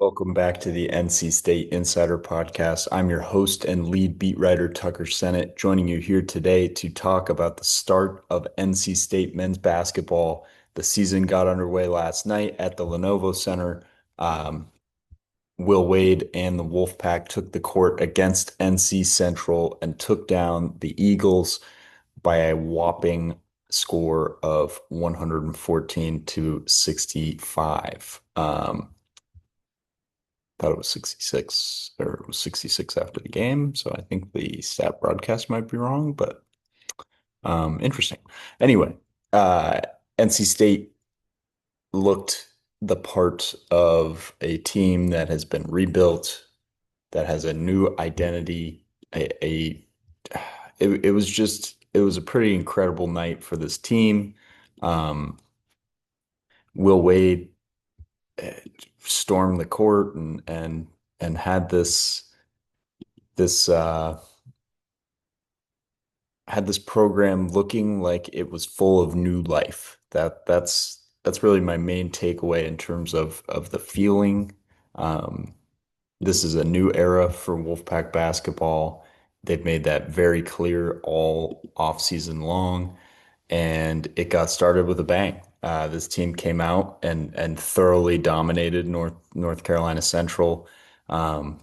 Welcome back to the NC State Insider Podcast. I'm your host and lead beat writer, Tucker Sennett, joining you here today to talk about the start of NC State men's basketball. The season got underway last night at the Lenovo Center. Um, Will Wade and the Wolfpack took the court against NC Central and took down the Eagles by a whopping score of 114 to 65. Thought it was 66 or it was 66 after the game. So I think the stat broadcast might be wrong, but interesting. Anyway, uh, NC State looked the part of a team that has been rebuilt, that has a new identity. It was a pretty incredible night for this team. Um, Will Wade stormed the court and had this had this program looking like it was full of new life. That's really my main takeaway in terms of the feeling. Um, this is a new era for Wolfpack basketball. They've made that very clear all off season long, and it got started with a bang. This team came out and thoroughly dominated North Carolina Central. Um,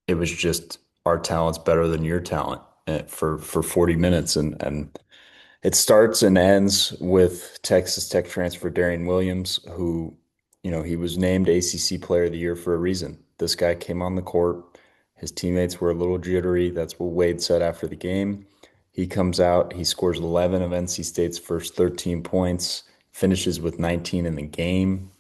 it was just our talent's better than your talent for 40 minutes and it starts and ends with Texas Tech transfer Darian Williams, who, he was named ACC Player of the Year for a reason. This guy came on the court. His teammates were a little jittery. That's what Wade said after the game. He comes out, he scores 11 of NC State's first 13 points, finishes with 19 in the game,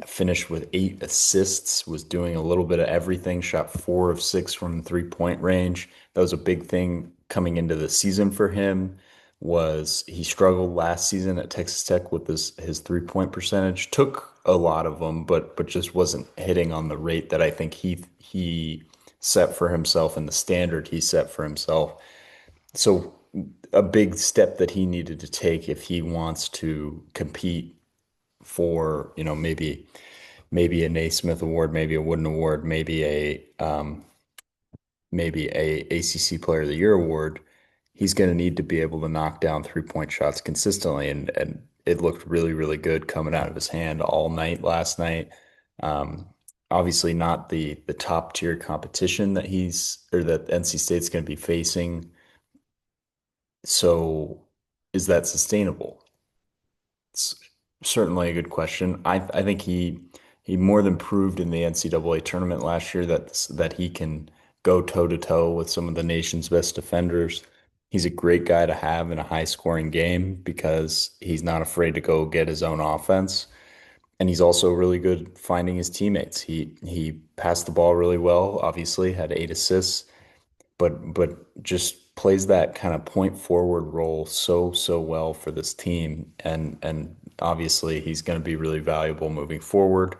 finished with 8 assists, was doing a little bit of everything, shot 4 of 6 from 3-point range. That was a big thing coming into the season for him. Was he struggled last season at Texas Tech with his 3-point percentage? Took a lot of them, but just wasn't hitting on the rate that I think he set for himself and the standard he set for himself. So a big step that he needed to take if he wants to compete for, maybe a Naismith Award, maybe a Wooden Award, maybe a ACC Player of the Year award. He's going to need to be able to knock down 3-point shots consistently, and it looked really, really good coming out of his hand all night last night. Um, Obviously, not the top tier competition that NC State's going to be facing. So, is that sustainable? It's certainly a good question. I think he more than proved in the NCAA tournament last year that he can go toe to toe with some of the nation's best defenders. He's a great guy to have in a high scoring game because he's not afraid to go get his own offense. And he's also really good finding his teammates. He passed the ball really well, obviously, had 8 assists, but just plays that kind of point forward role so well for this team, and obviously he's going to be really valuable moving forward.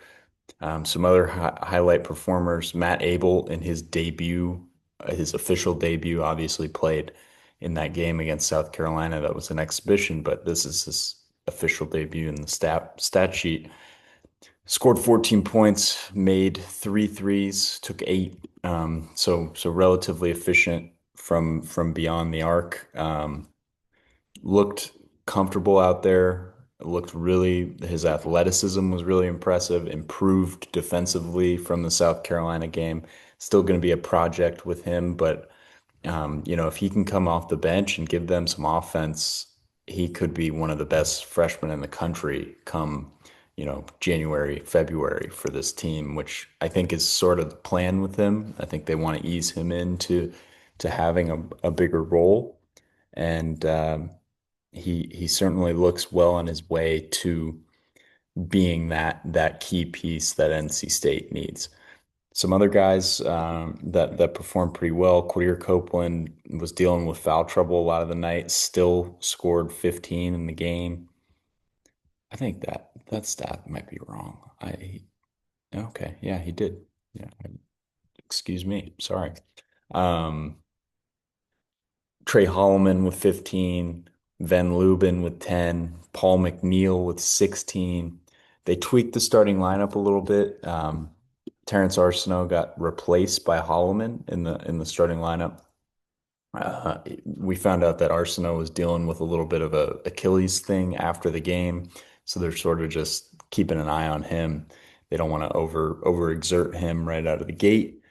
Some other highlight performers: Matt Abel in his debut, his official debut, obviously played in that game against South Carolina. That was an exhibition, but this is his official debut in the stat sheet. Scored 14 points, made three threes, took eight. So relatively efficient from beyond the arc. Looked comfortable out there. Looked really, his athleticism was really impressive. Improved defensively from the South Carolina game. Still going to be a project with him, but if he can come off the bench and give them some offense, he could be one of the best freshmen in the country come, January, February for this team, which I think is sort of the plan with him. I think they want to ease him into to having a bigger role. And he certainly looks well on his way to being that key piece that NC State needs. Some other guys that performed pretty well. Quadir Copeland was dealing with foul trouble a lot of the night, still scored 15 in the game. I think that stat might be wrong. Okay, yeah, he did. Yeah, excuse me, sorry. Um, Trey Holloman with 15, Van Lubin with 10, Paul McNeil with 16. They tweaked the starting lineup a little bit. Terrence Arsenault got replaced by Holloman in the starting lineup. We found out that Arsenault was dealing with a little bit of a Achilles thing after the game, so they're sort of just keeping an eye on him. They don't want to overexert him right out of the gate.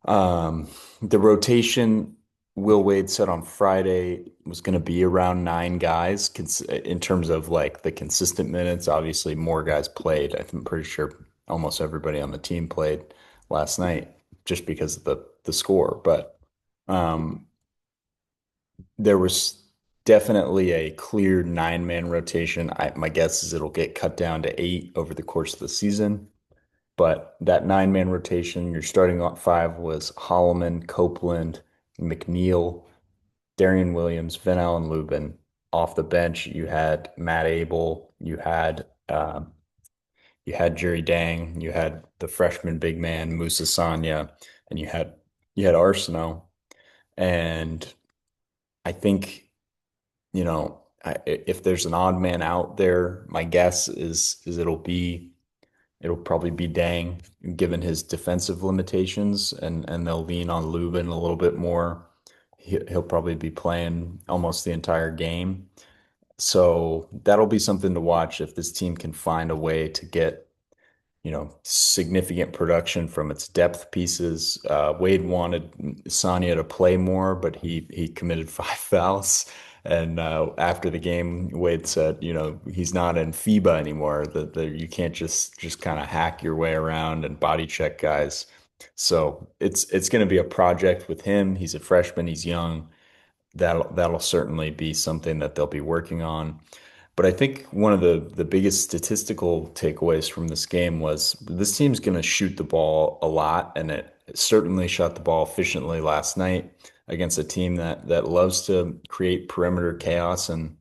The rotation, Will Wade said on Friday, was going to be around 9 guys in terms of like the consistent minutes. Obviously, more guys played. I'm pretty sure almost everybody on the team played last night just because of the score. But um, there was definitely a clear 9-man rotation. My guess is it'll get cut down to 8 over the course of the season. But that 9-man rotation, your starting five was Holloman, Copeland, McNeil, Darian Williams, Van Allen Lubin. Off the bench, you had Matt Abel, you had Jerry Dang, you had the freshman big man Musa Sanya, and you had Arsenault. And I think, if there's an odd man out there, my guess is it'll probably be Dang, given his defensive limitations, and they'll lean on Lubin a little bit more. He'll probably be playing almost the entire game. So that'll be something to watch if this team can find a way to get, significant production from its depth pieces. Wade wanted Sonya to play more, but he committed 5 fouls. And after the game, Wade said, he's not in FIBA anymore. That you can't just kind of hack your way around and body check guys. So it's going to be a project with him. He's a freshman. He's young. That'll certainly be something that they'll be working on. But I think one of the biggest statistical takeaways from this game was this team's going to shoot the ball a lot, and it certainly shot the ball efficiently last night against a team that loves to create perimeter chaos and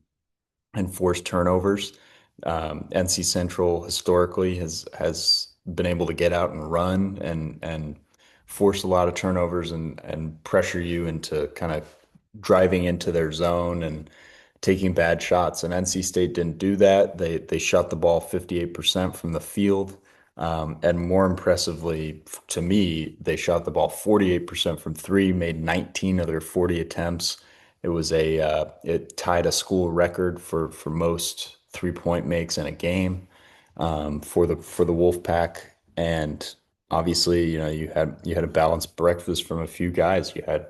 force turnovers. NC Central historically has been able to get out and run and force a lot of turnovers and pressure you into kind of driving into their zone and taking bad shots. And NC State didn't do that. They shot the ball 58% from the field. And more impressively to me, they shot the ball 48% from three, made 19 of their 40 attempts. It tied a school record for most 3-point makes in a game for the Wolfpack. And obviously, you had a balanced breakfast from a few guys. You had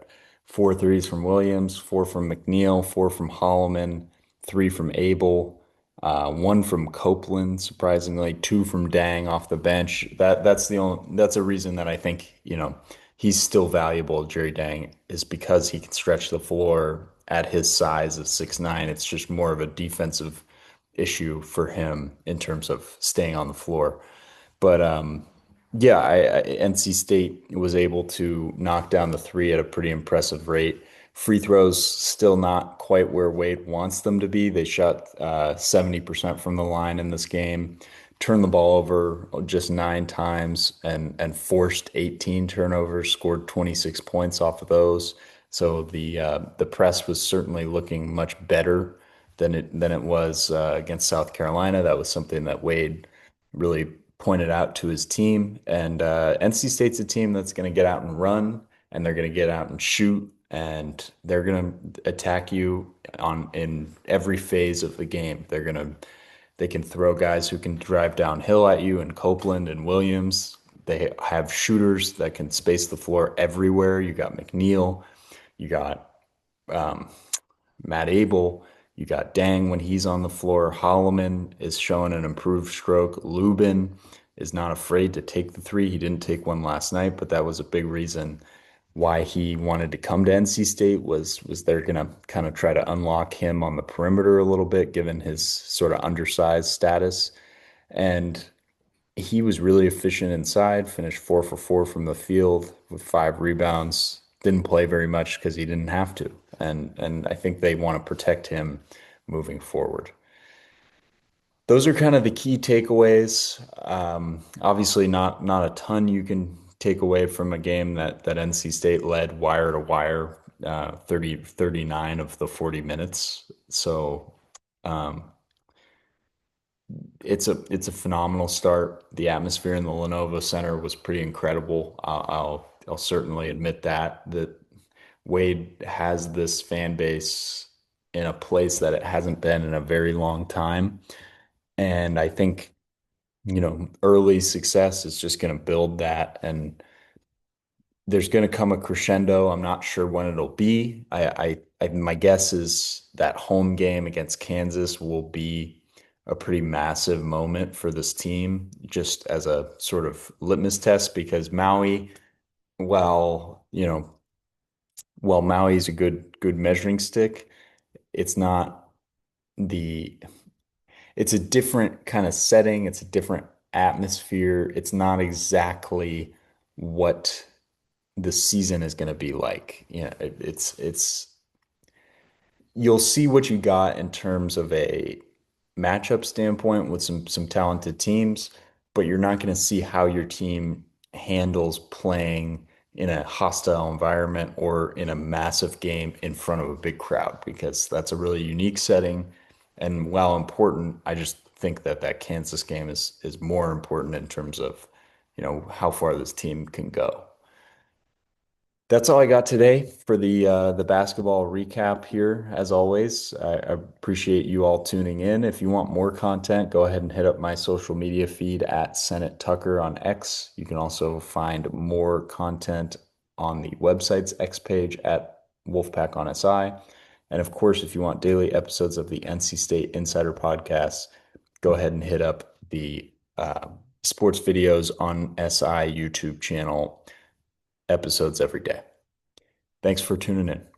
4 threes from Williams, 4 from McNeil, 4 from Holloman, 3 from Abel, 1 from Copeland, surprisingly, 2 from Dang off the bench. That's a reason that I think, he's still valuable, Jerry Dang, is because he can stretch the floor at his size of 6'9". It's just more of a defensive issue for him in terms of staying on the floor. But yeah, NC State was able to knock down the three at a pretty impressive rate. Free throws still not quite where Wade wants them to be. They shot 70% from the line in this game, turned the ball over just 9 times, and forced 18 turnovers, scored 26 points off of those. So the press was certainly looking much better than it was against South Carolina. That was something that Wade really pointed out to his team. And NC State's a team that's going to get out and run, and they're going to get out and shoot, and they're going to attack you in every phase of the game. They can throw guys who can drive downhill at you, and Copeland and Williams. They have shooters that can space the floor everywhere. You got McNeil, you got um, Matt Abel. You got Dang when he's on the floor. Holloman is showing an improved stroke. Lubin is not afraid to take the three. He didn't take one last night, but that was a big reason why he wanted to come to NC State was they're gonna kind of try to unlock him on the perimeter a little bit, given his sort of undersized status. And he was really efficient inside, finished 4 for 4 from the field with 5 rebounds. Didn't play very much because he didn't have to. And I think they want to protect him moving forward. Those are kind of the key takeaways. Obviously, not a ton you can take away from a game that NC State led wire to wire, 39 of the 40 minutes. So, um, it's a phenomenal start. The atmosphere in the Lenovo Center was pretty incredible. I'll certainly admit that Wade has this fan base in a place that it hasn't been in a very long time. And I think, early success is just going to build that. And there's going to come a crescendo. I'm not sure when it'll be. My guess is that home game against Kansas will be a pretty massive moment for this team, just as a sort of litmus test, because Maui, while, while Maui's a good measuring stick, it's not the it's a different kind of setting, it's a different atmosphere. It's not exactly what the season is going to be like. It's you'll see what you got in terms of a matchup standpoint with some talented teams, but you're not going to see how your team handles playing in a hostile environment or in a massive game in front of a big crowd because that's a really unique setting. And while important, I just think that Kansas game is more important in terms of, how far this team can go. That's all I got today for the basketball recap here. As always, I appreciate you all tuning in. If you want more content, go ahead and hit up my social media feed at Senate Tucker on X. You can also find more content on the website's X page at Wolfpack on SI. And of course, if you want daily episodes of the NC State Insider Podcast, go ahead and hit up the sports videos on SI YouTube channel, episodes every day. Thanks for tuning in.